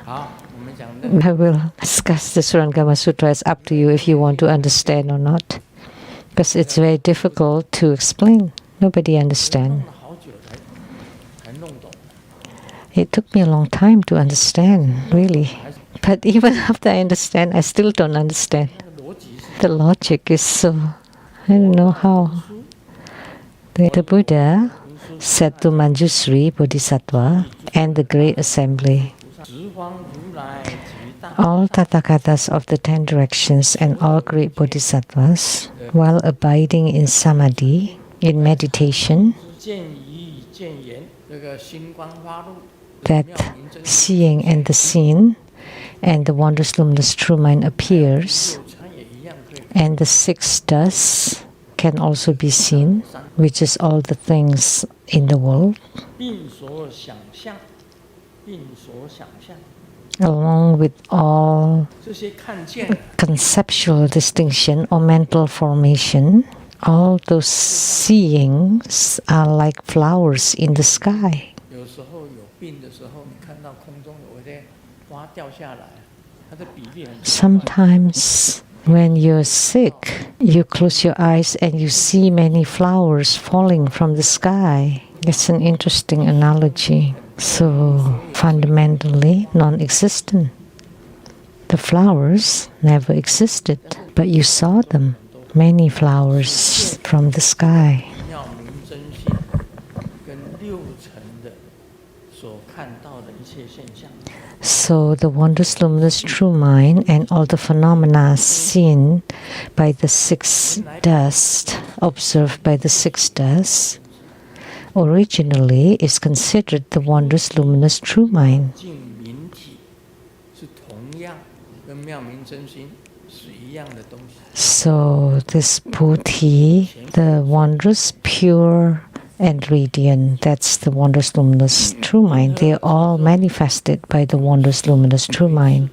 I will discuss the Surangama Sutra. It's up to you if you want to understand or not. Because it's very difficult to explain. Nobody understands. It took me a long time to understand, really. But even after I understand, I still don't understand. The logic is so, I don't know how. The Buddha said to Manjusri, bodhisattva, and the Great Assembly, all tathagatas of the 10 directions and all great bodhisattvas, while abiding in samadhi, in meditation, that seeing and the seen and the wondrous luminous true mind appears, and the 6 does can also be seen, which is all the things in the world, along with all conceptual distinction or mental formation. All those seeings are like flowers in the sky. Sometimes when you're sick, you close your eyes and you see many flowers falling from the sky. It's an interesting analogy. So fundamentally non-existent. The flowers never existed, but you saw them, many flowers from the sky. So the wondrous luminous true mind and all the phenomena seen by the 6 dust, observed by the 6 dust, originally is considered the wondrous luminous true mind. So this Bodhi, the wondrous, pure and radiant, that's the wondrous luminous true mind. They are all manifested by the wondrous luminous true mind.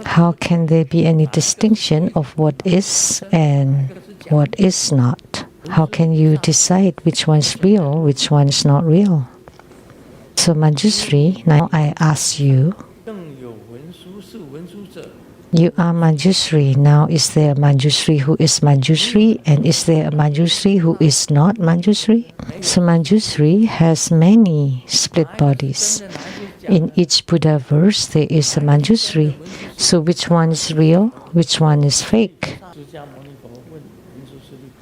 How can there be any distinction of what is and what is not? How can you decide which one's real, which one's not real? So Manjusri, now I ask you, you are Manjusri. Now is there a Manjusri who is Manjusri, and is there a Manjusri who is not Manjusri? So Manjusri has many split bodies. In each Buddha verse there is a Manjusri. So which one is real, which one is fake?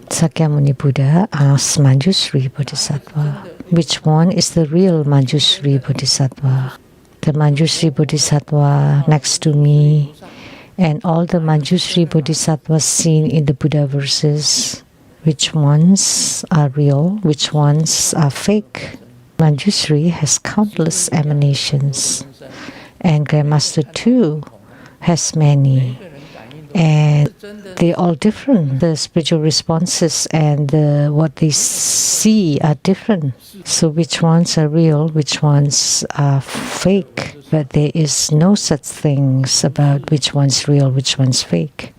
Sakyamuni Buddha asks Manjusri Bodhisattva, which one is the real Manjusri Bodhisattva? The Manjusri Bodhisattva next to me, and all the Manjusri Bodhisattvas seen in the Buddha verses, which ones are real, which ones are fake? Manjusri has countless emanations, and Grandmaster too has many, and they're all different. The spiritual responses and what they see are different. So which ones are real, which ones are fake? But there is no such things about which one's real, which one's fake.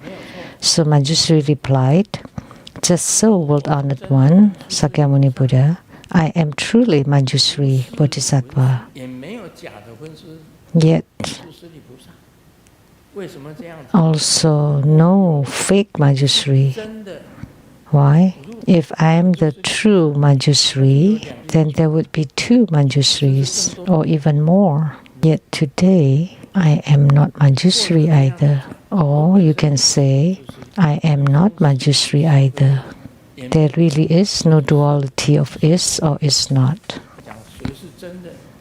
So Manjusri replied, just so, world honored one, Sakyamuni Buddha, I am truly Manjusri Bodhisattva. Yet also no fake Manjusri. Why? If I am the true Manjusri, then there would be 2 Manjusris, or even more. Yet today, I am not Manjusri either. Or you can say, I am not Manjusri either. There really is no duality of is or is not.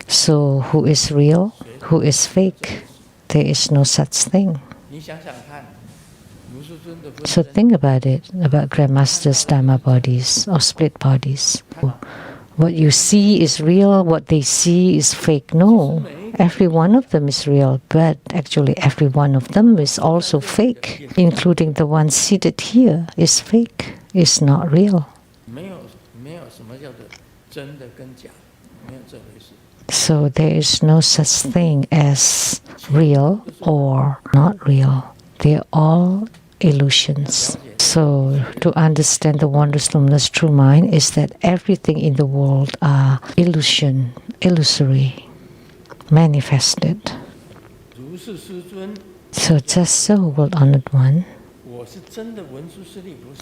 So who is real? Who is fake? There is no such thing. So think about it, about Grandmaster's Dharma bodies or split bodies. What you see is real, what they see is fake. No, every one of them is real, but actually every one of them is also fake, including the one seated here is fake, is not real. So there is no such thing as real or not real. They are all illusions. So to understand the wondrous luminous true mind is that everything in the world are illusion, illusory, manifested. So just so, world honored one,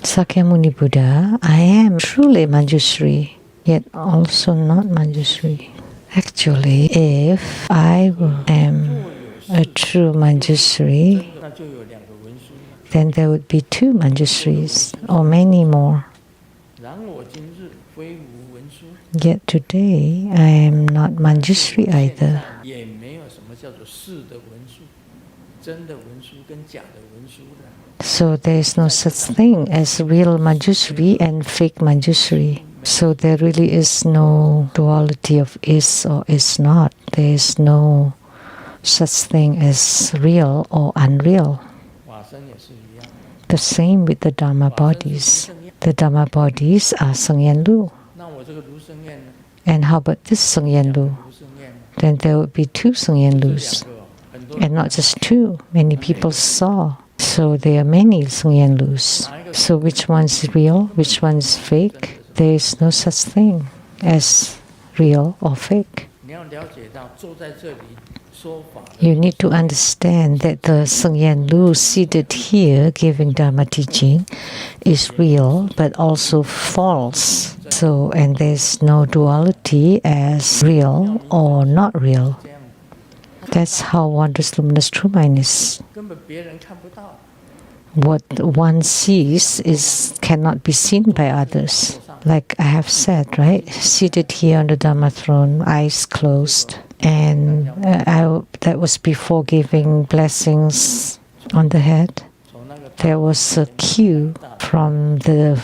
Sakyamuni Buddha, I am truly Manjusri, yet also not Manjusri. Actually, if I am a true Manjusri, then there would be two Manjusris or many more. Yet today, I am not Manjusri either. So there is no such thing as real Manjusri and fake Manjusri. So there really is no duality of is or is not. There is no such thing as real or unreal. The same with the Dharma bodies. The Dharma bodies are Sengyan Lu. And how about this Sengyan Lu? Then there would be two Sengyan Lus. And not just two, many people saw. So there are many Sengyan Lus. So which one's real, which one's fake? There is no such thing as real or fake. You need to understand that the Sengyan Lu seated here giving Dharma teaching is real but also false. So, and there's no duality as real or not real. That's how wondrous, luminous, true mind is. What one sees cannot be seen by others. Like I have said, right? Seated here on the Dharma throne, eyes closed. And that was before giving blessings on the head. There was a queue from the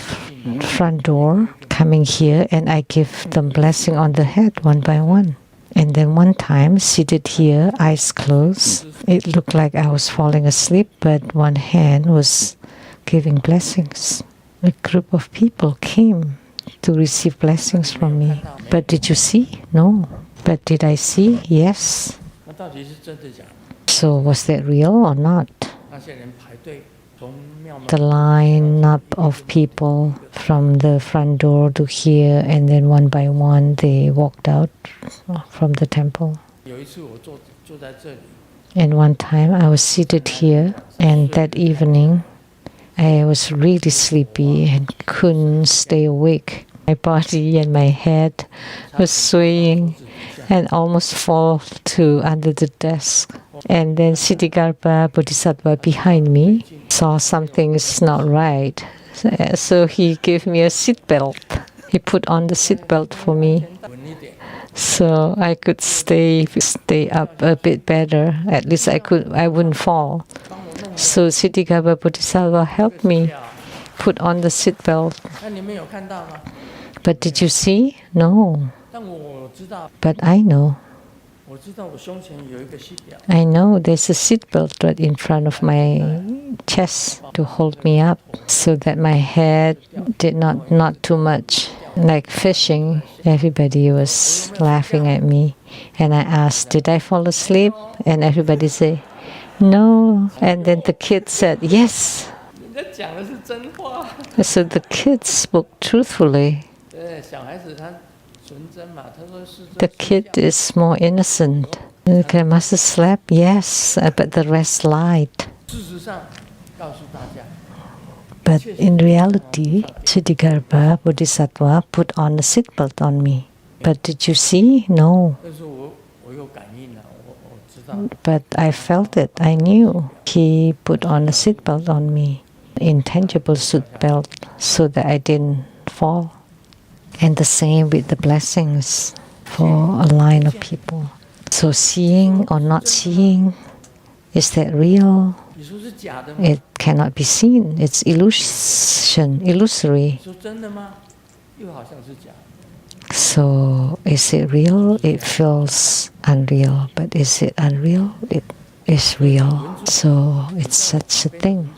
front door coming here, and I give them blessing on the head one by one. And then one time, seated here, eyes closed, it looked like I was falling asleep, but one hand was giving blessings. A group of people came to receive blessings from me. But did you see? No. But did I see? Yes. So was that real or not? The line up of people from the front door to here, and then one by one they walked out from the temple. And one time I was seated here, and that evening I was really sleepy and couldn't stay awake. My body and my head was swaying and almost fall to under the desk. And then Siddhikarpa Bodhisattva behind me saw something is not right. So he gave me a seat belt. He put on the seat belt for me, so I could stay up a bit better. At least I wouldn't fall. So Siddhikarpa Bodhisattva helped me put on the seat belt. But did you see? No. But I know. I know there's a seat belt right in front of my chest to hold me up so that my head did not too much. Like fishing, everybody was laughing at me. And I asked, did I fall asleep? And everybody said, no. And then the kid said, yes. So the kids spoke truthfully. The kid is more innocent. The master slept, yes, but the rest lied. But in reality, Siddhikarpa Bodhisattva put on a seatbelt on me. But did you see? No. But I felt it. I knew. He put on a seatbelt on me, intangible seatbelt, so that I didn't fall. And the same with the blessings for a line of people. So seeing or not seeing, is that real? It cannot be seen. It's illusion, illusory. So is it real? It feels unreal. But is it unreal? It is real. So it's such a thing.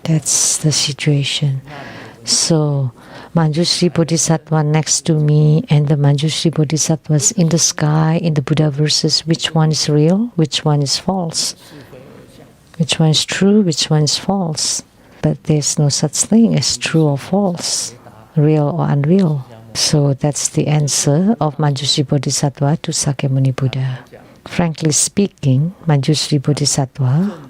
That's the situation. So Manjusri Bodhisattva next to me and the Manjusri Bodhisattvas in the sky, in the Buddha verses, which one is real, which one is false, which one is true, which one is false. But there's no such thing as true or false, real or unreal. So that's the answer of Manjusri Bodhisattva to Sakyamuni Buddha. Frankly speaking, Manjusri Bodhisattva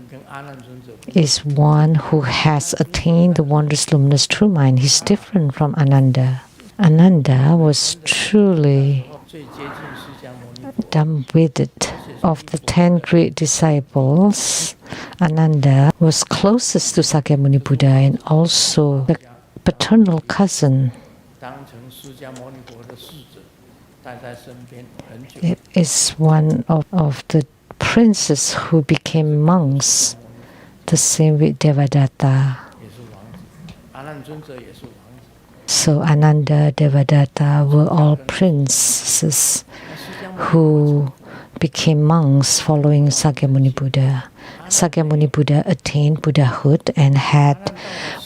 is one who has attained the wondrous luminous true mind. He's different from Ananda. Ananda was truly dumb-witted. Of the 10 great disciples, Ananda was closest to Sakyamuni Buddha and also the paternal cousin. It is one of the princes who became monks. The same with Devadatta. So Ananda, Devadatta were all princes who became monks following Sakyamuni Buddha. Sakyamuni Buddha attained Buddhahood and had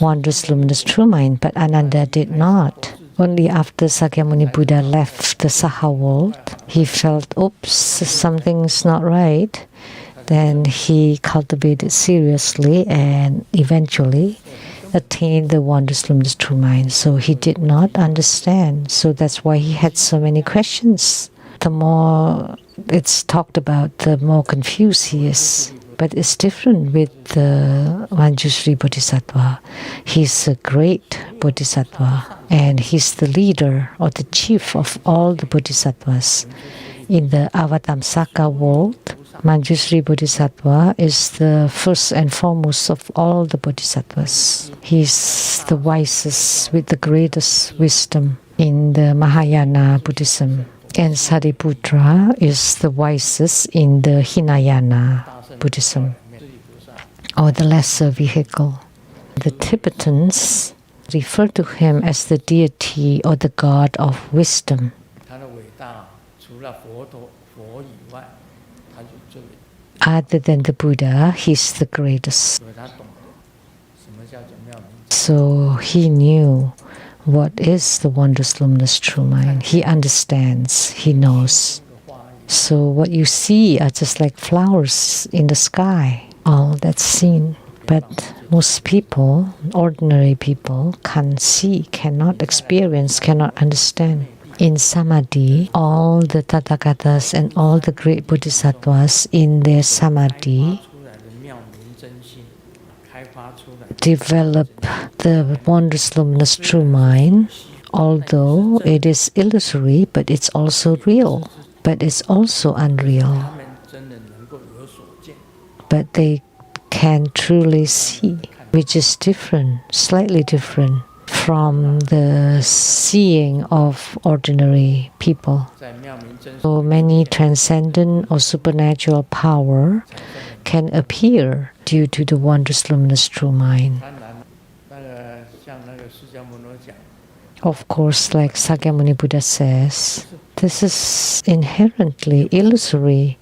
wondrous luminous true mind, but Ananda did not. Only after Sakyamuni Buddha left the Saha world, he felt, oops, something's not right. Then he cultivated seriously and eventually attained the wondrous luminous true mind. So he did not understand. So that's why he had so many questions. The more it's talked about, the more confused he is. But it's different with the Manjusri Bodhisattva. He's a great Bodhisattva, and he's the leader or the chief of all the Bodhisattvas. In the Avatamsaka world, Manjusri Bodhisattva is the first and foremost of all the Bodhisattvas. He's the wisest with the greatest wisdom in the Mahayana Buddhism. And Sariputra is the wisest in the Hinayana Buddhism, or the lesser vehicle. The Tibetans refer to him as the deity or the god of wisdom. Other than the Buddha, he's the greatest. So he knew what is the wondrous luminous true mind. He understands, he knows. So what you see are just like flowers in the sky, all that's seen. But most people, ordinary people, can't see, cannot experience, cannot understand. In samadhi, all the tathagatas and all the great bodhisattvas in their samadhi develop the wondrous luminous true mind, although it is illusory, but it's also real, but it's also unreal. But they can truly see, which is different, slightly different from the seeing of ordinary people. So many transcendent or supernatural power can appear due to the wondrous luminous true mind. Of course, like Sakyamuni Buddha says, this is inherently illusory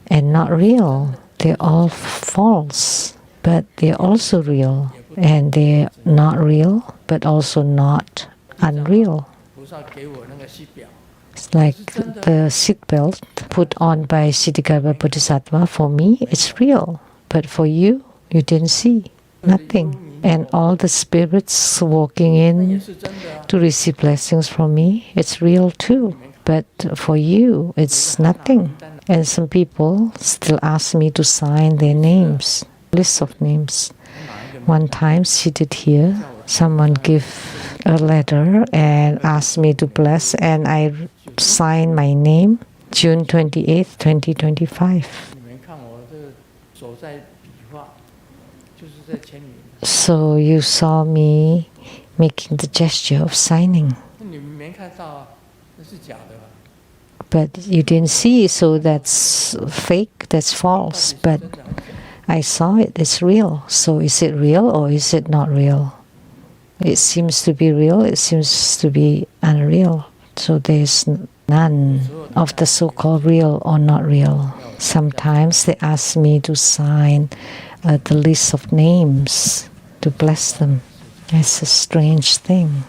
and not real. They're all false, but they're also real. And they're not real, but also not unreal. It's like the seatbelt put on by Siddhigarbha Bodhisattva. For me, it's real. But for you, you didn't see. Nothing. And all the spirits walking in to receive blessings from me, it's real too. But for you, it's nothing. And some people still ask me to sign their names, list of names. One time, seated here, someone gave a letter and asked me to bless, and I signed my name, June 28th, 2025. So you saw me making the gesture of signing. But you didn't see, so that's fake, that's false. But I saw it, it's real. So is it real or is it not real? It seems to be real, it seems to be unreal. So there's none of the so-called real or not real. Sometimes they ask me to sign the list of names to bless them. It's a strange thing.